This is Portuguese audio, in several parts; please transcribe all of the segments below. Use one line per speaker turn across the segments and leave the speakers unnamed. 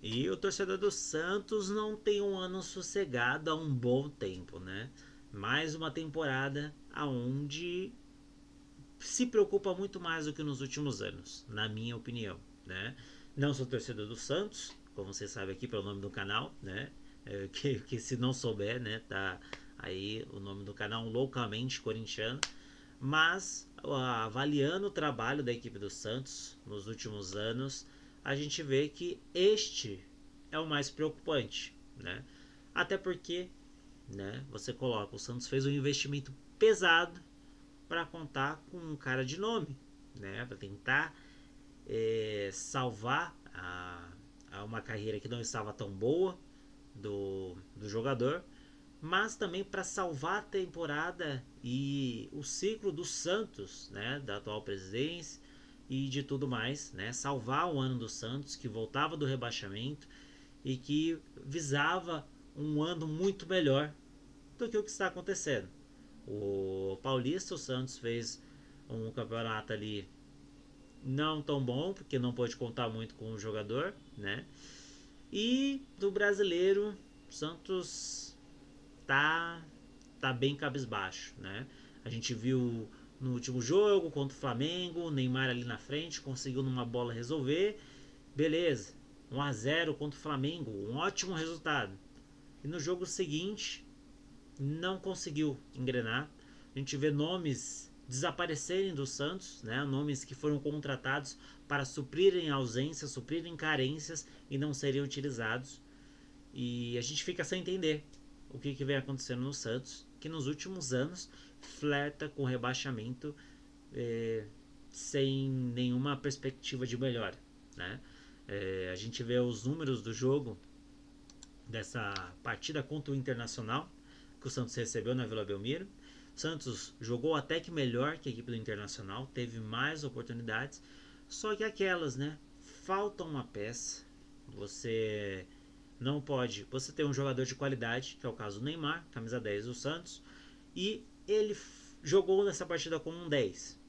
E o torcedor do Santos não tem um ano sossegado há um bom tempo, né? Mais uma temporada aonde se preocupa muito mais do que nos últimos anos, na minha opinião, né? Não sou torcedor do Santos, como você sabe aqui pelo nome do canal, né? Que se não souber, né, tá aí o nome do canal loucamente corintiano, mas avaliando o trabalho da equipe do Santos nos últimos anos, a gente vê que este é o mais preocupante, né? Até porque, né, você coloca, o Santos fez um investimento pesado para contar com um cara de nome, né, para tentar salvar a uma carreira que não estava tão boa do jogador, mas também para salvar a temporada e o ciclo do Santos, né, da atual presidência e de tudo mais, né, salvar o ano do Santos que voltava do rebaixamento e que visava um ano muito melhor do que o que está acontecendo. O Paulista, o Santos fez um campeonato ali não tão bom, porque não pôde contar muito com o jogador, né? E do brasileiro, o Santos tá tá bem cabisbaixo, né? A gente viu no último jogo contra o Flamengo, o Neymar ali na frente conseguiu numa bola resolver, beleza. 1 a 0 contra o Flamengo, um ótimo resultado. E no jogo seguinte, não conseguiu engrenar. A gente vê nomes desaparecerem do Santos, né? Nomes que foram contratados para suprirem ausências, suprirem carências e não seriam utilizados. E a gente fica sem entender o que vem acontecendo no Santos, que nos últimos anos flerta com rebaixamento sem nenhuma perspectiva de melhora, né? A gente vê os números do jogo dessa partida contra o Internacional que o Santos recebeu na Vila Belmiro. O Santos jogou até que melhor que a equipe do Internacional, teve mais oportunidades, só que aquelas, né? Falta uma peça. Você não pode. Você tem um jogador de qualidade, que é o caso do Neymar, camisa 10 do Santos, e ele jogou nessa partida como um 10.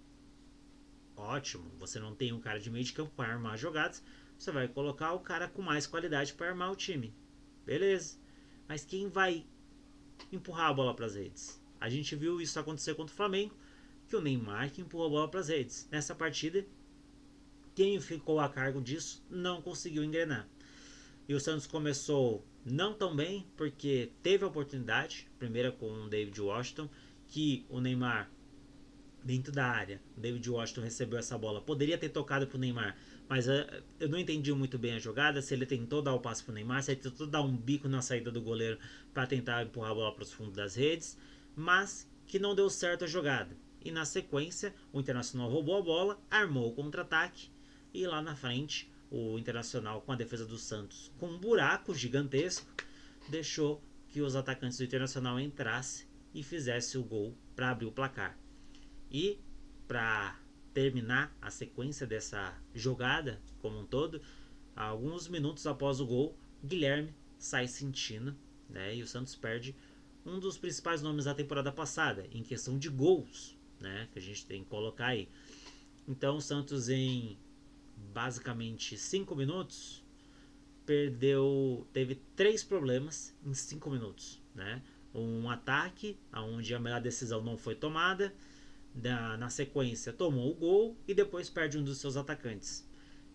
Ótimo, você não tem um cara de meio de campo para armar jogadas, você vai colocar o cara com mais qualidade para armar o time. Beleza. Mas quem vai empurrar a bola para as redes? A gente viu isso acontecer contra o Flamengo, que o Neymar que empurrou a bola para as redes. Nessa partida, quem ficou a cargo disso não conseguiu engrenar. E o Santos começou não tão bem, porque teve a oportunidade, primeira com o David Washington, que o Neymar dentro da área, o David Washington recebeu essa bola, poderia ter tocado pro Neymar, mas eu não entendi muito bem a jogada, se ele tentou dar o passe pro Neymar, se ele tentou dar um bico na saída do goleiro para tentar empurrar a bola para os fundos das redes, mas que não deu certo a jogada. E na sequência, o Internacional roubou a bola, armou o contra-ataque e lá na frente, o Internacional com a defesa do Santos com um buraco gigantesco, deixou que os atacantes do Internacional entrassem e fizessem o gol para abrir o placar. E para terminar a sequência dessa jogada como um todo, alguns minutos após o gol, Guilherme sai sentindo, né? E o Santos perde um dos principais nomes da temporada passada em questão de gols, né? Que a gente tem que colocar aí. Então o Santos em basicamente 5 minutos teve 3 problemas em 5 minutos, né? Um ataque onde a melhor decisão não foi tomada, na sequência tomou o gol e depois perde um dos seus atacantes.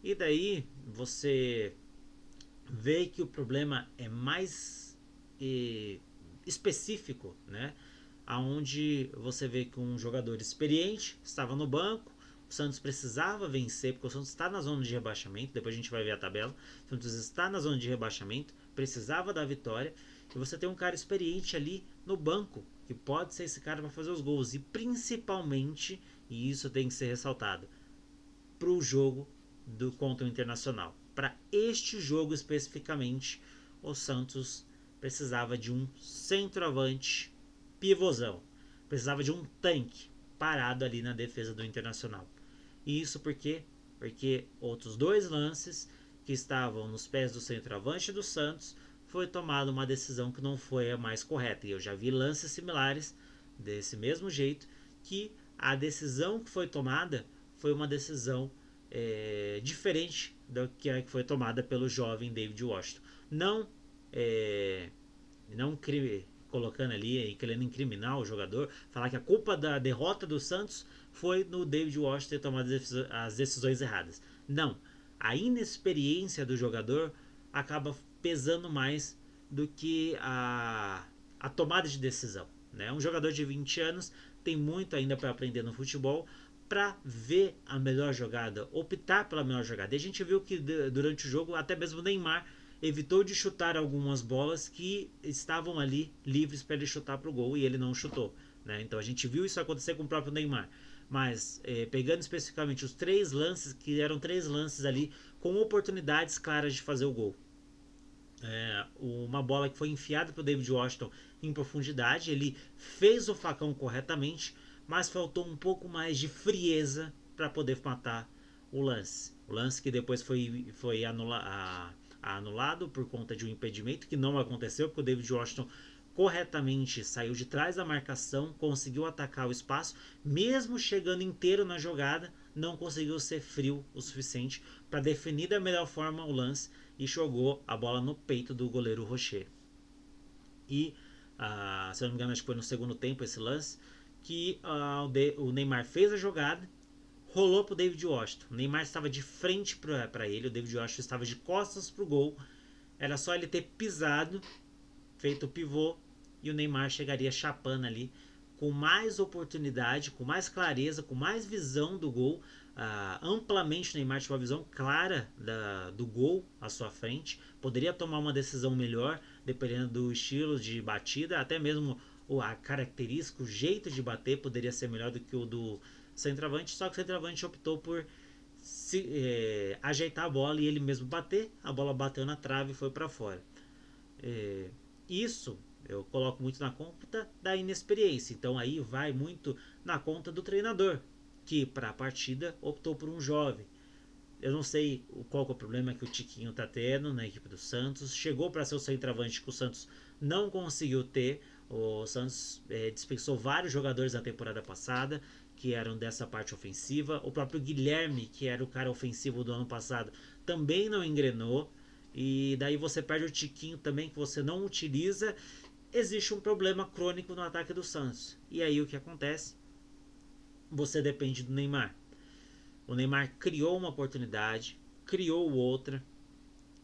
E daí você vê que o problema é mais específico, né? Aonde você vê que um jogador experiente estava no banco, o Santos precisava vencer, porque o Santos está na zona de rebaixamento, depois a gente vai ver a tabela, o Santos está na zona de rebaixamento, precisava da vitória, e você tem um cara experiente ali no banco, que pode ser esse cara para fazer os gols, e principalmente, e isso tem que ser ressaltado, para o jogo contra o Internacional. Para este jogo especificamente, o Santos precisava de um centroavante pivôzão. Precisava de um tanque parado ali na defesa do Internacional. E isso porque outros 2 lances que estavam nos pés do centroavante do Santos foi tomada uma decisão que não foi a mais correta. E eu já vi lances similares desse mesmo jeito, que a decisão que foi tomada foi uma decisão diferente da que foi tomada pelo jovem David Washington. Não, é, não colocando ali e querendo incriminar o jogador, falar que a culpa da derrota do Santos foi no David Washington ter tomado as decisões erradas. Não, a inexperiência do jogador acaba pesando mais do que a tomada de decisão. Né? Um jogador de 20 anos tem muito ainda para aprender no futebol, para ver a melhor jogada, optar pela melhor jogada. E a gente viu que durante o jogo, até mesmo o Neymar evitou de chutar algumas bolas que estavam ali livres para ele chutar para o gol e ele não chutou. Né? Então a gente viu isso acontecer com o próprio Neymar. Mas pegando especificamente os 3 lances, que eram 3 lances ali com oportunidades claras de fazer o gol. Uma bola que foi enfiada para o David Washington em profundidade, ele fez o facão corretamente, mas faltou um pouco mais de frieza para poder matar o lance. O lance que depois foi anulado por conta de um impedimento, que não aconteceu, porque o David Washington corretamente saiu de trás da marcação, conseguiu atacar o espaço, mesmo chegando inteiro na jogada, não conseguiu ser frio o suficiente para definir da melhor forma o lance e jogou a bola no peito do goleiro Rocher. E, se eu não me engano, acho que foi no segundo tempo esse lance, que o Neymar fez a jogada, rolou para o David Washington. O Neymar estava de frente para ele, o David Washington estava de costas para o gol, era só ele ter pisado, feito o pivô, e o Neymar chegaria chapando ali com mais oportunidade, com mais clareza, com mais visão do gol. Amplamente o Neymar tinha uma visão clara do gol à sua frente, poderia tomar uma decisão melhor dependendo do estilo de batida, até mesmo a característica, o jeito de bater poderia ser melhor do que o do centroavante, só que o centroavante optou por ajeitar a bola e ele mesmo bater, a bola bateu na trave e foi para fora. Isso eu coloco muito na conta da inexperiência, então aí vai muito na conta do treinador, que para a partida optou por um jovem. Eu não sei qual que é o problema que o Tiquinho está tendo na equipe do Santos. Chegou para ser o centroavante que o Santos não conseguiu ter. O Santos dispensou vários jogadores da temporada passada que eram dessa parte ofensiva. O próprio Guilherme, que era o cara ofensivo do ano passado, também não engrenou. E daí você perde o Tiquinho também, que você não utiliza. Existe um problema crônico no ataque do Santos. E aí o que acontece? Você depende do Neymar. O Neymar criou uma oportunidade, criou outra,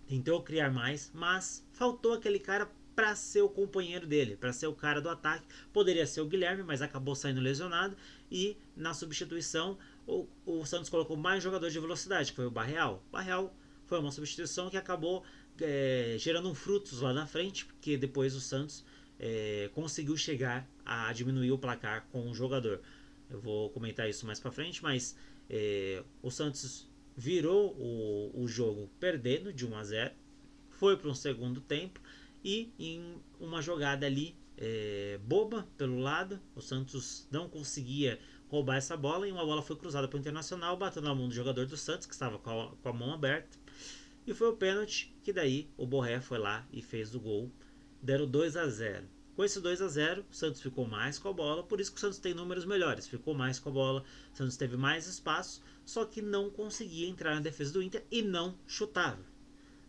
tentou criar mais, mas faltou aquele cara para ser o companheiro dele, para ser o cara do ataque. Poderia ser o Guilherme, mas acabou saindo lesionado. E na substituição, o Santos colocou mais jogador de velocidade, que foi o Barreal. O Barreal foi uma substituição que acabou gerando frutos lá na frente, porque depois o Santos conseguiu chegar a diminuir o placar com o jogador. Eu vou comentar isso mais para frente, mas o Santos virou o jogo perdendo de 1-0, foi para um segundo tempo e em uma jogada ali boba pelo lado, o Santos não conseguia roubar essa bola e uma bola foi cruzada para o Internacional, bateu na mão do jogador do Santos, que estava com a mão aberta, e foi o pênalti que daí o Borré foi lá e fez o gol. Deram 2-0. Com esse 2-0, o Santos ficou mais com a bola, por isso que o Santos tem números melhores, ficou mais com a bola, o Santos teve mais espaço, só que não conseguia entrar na defesa do Inter e não chutava.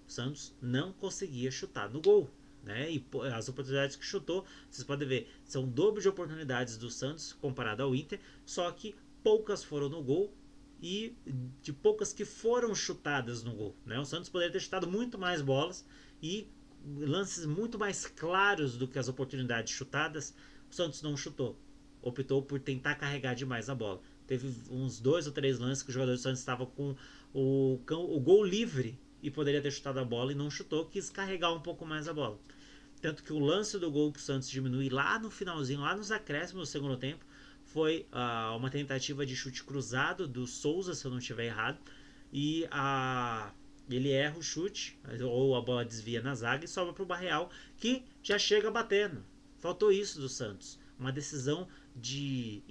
O Santos não conseguia chutar no gol. Né? E as oportunidades que chutou, vocês podem ver, são o dobro de oportunidades do Santos comparado ao Inter, só que poucas foram no gol e de poucas que foram chutadas no gol. Né? O Santos poderia ter chutado muito mais bolas e lances muito mais claros do que as oportunidades chutadas, o Santos não chutou. Optou por tentar carregar demais a bola. Teve uns 2 ou 3 lances que o jogador do Santos estava com o gol livre e poderia ter chutado a bola e não chutou, quis carregar um pouco mais a bola. Tanto que o lance do gol que o Santos diminui lá no finalzinho, lá nos acréscimos do segundo tempo, foi uma tentativa de chute cruzado do Souza, se eu não estiver errado, e ele erra o chute, ou a bola desvia na zaga e sobra para o Barreal, que já chega batendo. Faltou isso do Santos. Uma decisão de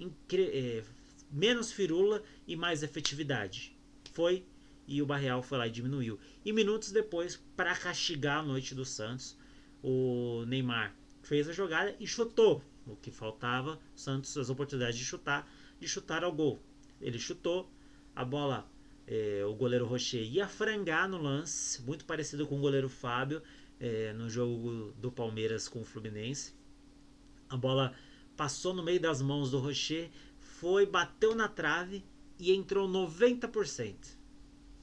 menos firula e mais efetividade. Foi, e o Barreal foi lá e diminuiu. E minutos depois, para castigar a noite do Santos, o Neymar fez a jogada e chutou. O que faltava, o Santos as oportunidades de chutar ao gol. Ele chutou, a bola o goleiro Rocher ia frangar no lance, muito parecido com o goleiro Fábio no jogo do Palmeiras com o Fluminense. A bola passou no meio das mãos do Rocher, foi, bateu na trave e entrou 90%.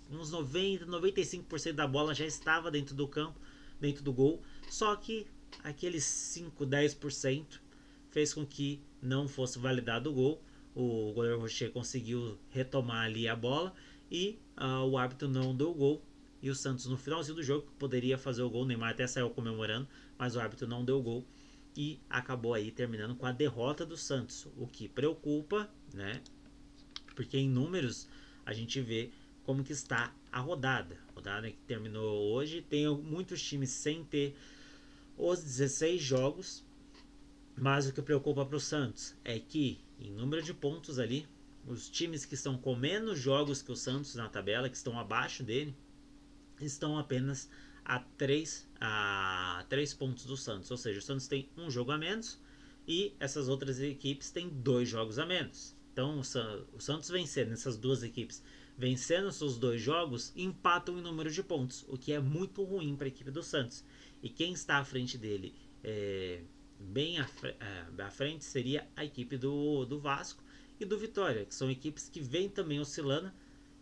Uns 90, 95% da bola já estava dentro do campo, dentro do gol, só que aqueles 5, 10% fez com que não fosse validado o gol. O goleiro Rocher conseguiu retomar ali a bola e o árbitro não deu o gol. E o Santos no finalzinho do jogo poderia fazer o gol, o Neymar até saiu comemorando, mas o árbitro não deu o gol e acabou aí terminando com a derrota do Santos, o que preocupa, né? Porque em números a gente vê como que está a rodada. A rodada que terminou hoje, tem muitos times sem ter os 16 jogos, mas o que preocupa para o Santos é que em número de pontos ali, os times que estão com menos jogos que o Santos na tabela, que estão abaixo dele, estão apenas a 3 pontos do Santos. Ou seja, o Santos tem um jogo a menos e essas outras equipes têm 2 jogos a menos. Então o Santos vencendo essas duas equipes, vencendo seus 2 jogos, empatam em número de pontos, o que é muito ruim para a equipe do Santos. E quem está à frente dele, bem à frente, seria a equipe do Vasco e do Vitória, que são equipes que vêm também oscilando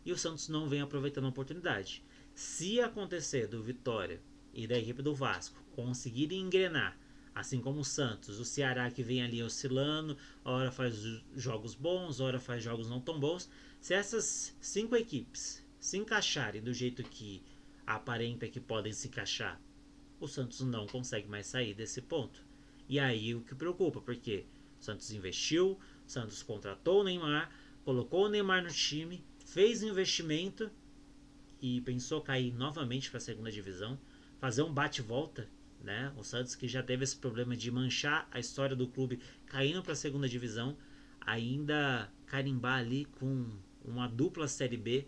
e o Santos não vem aproveitando a oportunidade. Se acontecer do Vitória e da equipe do Vasco conseguirem engrenar, assim como o Santos, o Ceará que vem ali oscilando, hora faz jogos bons, hora faz jogos não tão bons, se essas 5 equipes se encaixarem do jeito que aparenta que podem se encaixar, o Santos não consegue mais sair desse ponto. E aí o que preocupa, porque o Santos investiu, o Santos contratou o Neymar, colocou o Neymar no time, fez investimento e pensou cair novamente para a segunda divisão, fazer um bate-volta, né? O Santos, que já teve esse problema de manchar a história do clube caindo para a segunda divisão, ainda carimbar ali com uma dupla Série B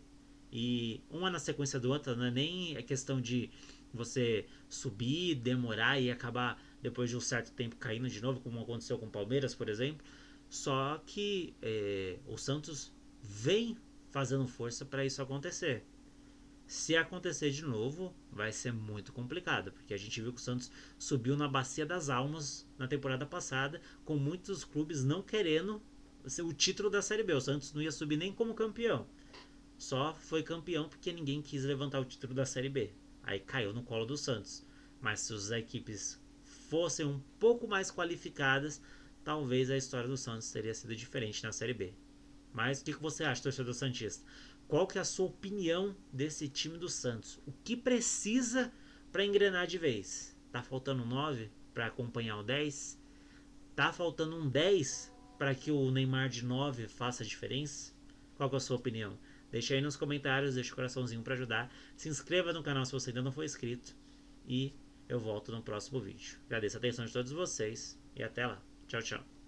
e uma na sequência do outra, não é nem a questão de você subir, demorar e acabar depois de um certo tempo caindo de novo, como aconteceu com o Palmeiras, por exemplo. Só que o Santos vem fazendo força para isso acontecer. Se acontecer de novo, vai ser muito complicado, porque a gente viu que o Santos subiu na Bacia das Almas na temporada passada, com muitos clubes não querendo o título da Série B. O Santos não ia subir nem como campeão, só foi campeão porque ninguém quis levantar o título da Série B. Aí caiu no colo do Santos. Mas se as equipes fossem um pouco mais qualificadas, talvez a história do Santos teria sido diferente na Série B. Mas o que você acha, torcedor santista? Qual que é a sua opinião desse time do Santos? O que precisa para engrenar de vez? Tá faltando 9 para acompanhar o 10? Tá faltando um 10 para que o Neymar de 9 faça a diferença? Qual que é a sua opinião? Deixa aí nos comentários, deixa o coraçãozinho para ajudar. Se inscreva no canal se você ainda não for inscrito. E eu volto no próximo vídeo. Agradeço a atenção de todos vocês e até lá. Tchau, tchau.